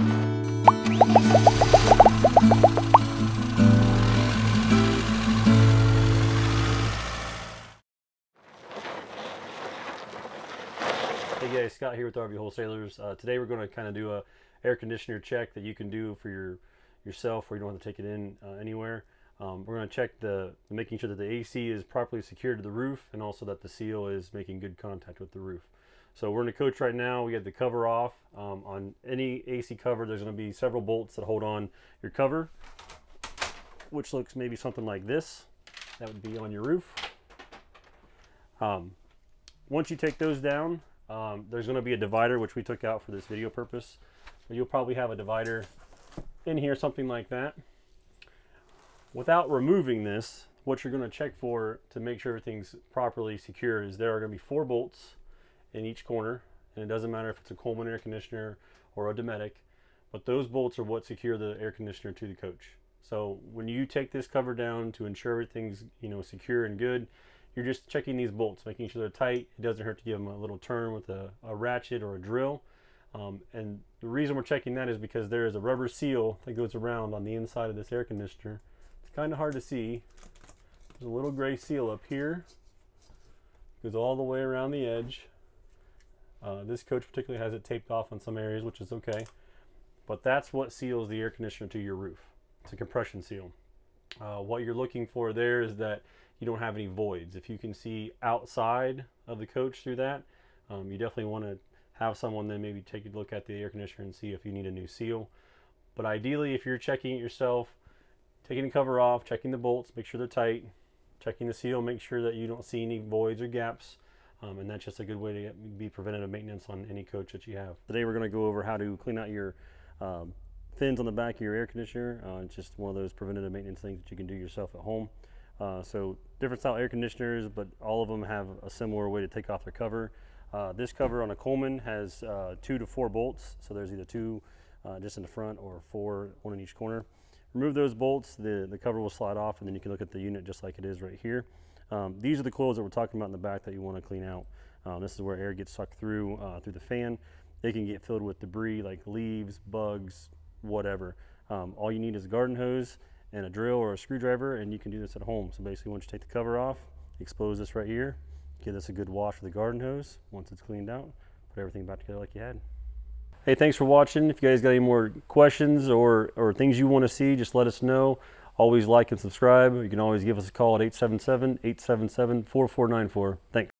Hey guys, Scott here with RV Wholesalers. Today we're going to kind of do a air conditioner check that you can do for yourself, where you don't have to take it in anywhere. We're going to check making sure that the AC is properly secured to the roof, and also that the seal is making good contact with the roof. So we're in the coach right now. We have the cover off. On any AC cover, there's going to be several bolts that hold on your cover, which looks maybe something like this. That would be on your roof. Once you take those down, there's going to be a divider, which we took out for this video purpose. You'll probably have a divider in here, something like that. Without removing this, what you're going to check for to make sure everything's properly secure is there are going to be 4 bolts in each corner, and it doesn't matter if it's a Coleman air conditioner or a Dometic, but those bolts are what secure the air conditioner to the coach. So when you take this cover down to ensure everything's secure and good, you're just checking these bolts, making sure they're tight. It doesn't hurt to give them a little turn with a ratchet or a drill. And the reason we're checking that is because there is a rubber seal that goes around on the inside of this air conditioner. It's kind of hard to see. There's a little gray seal up here. Goes all the way around the edge. This coach particularly has it taped off on some areas, which is okay. But that's what seals the air conditioner to your roof. It's a compression seal. What you're looking for there is that you don't have any voids. If you can see outside of the coach through that, you definitely want to have someone then maybe take a look at the air conditioner and see if you need a new seal. But ideally, if you're checking it yourself, taking the cover off, checking the bolts, make sure they're tight, checking the seal, make sure that you don't see any voids or gaps, and that's just a good way to be preventative maintenance on any coach that you have. Today we're going to go over how to clean out your fins on the back of your air conditioner. It's just one of those preventative maintenance things that you can do yourself at home. So different style air conditioners, but all of them have a similar way to take off their cover. This cover on a Coleman has 2 to 4 bolts, so there's either 2 just in the front or 4, 1 in each corner. Remove those bolts, the cover will slide off, and then you can look at the unit just like it is right here. These are the coils that we're talking about in the back that you want to clean out. This is where air gets sucked through the fan. They can get filled with debris like leaves, bugs, whatever. All you need is a garden hose and a drill or a screwdriver, and you can do this at home. So basically, once you take the cover off, expose this right here, give this a good wash with a garden hose. Once it's cleaned out, put everything back together like you had. Hey, thanks for watching. If you guys got any more questions or things you want to see, just let us know. Always like and subscribe. You can always give us a call at 877-877-4494. Thanks.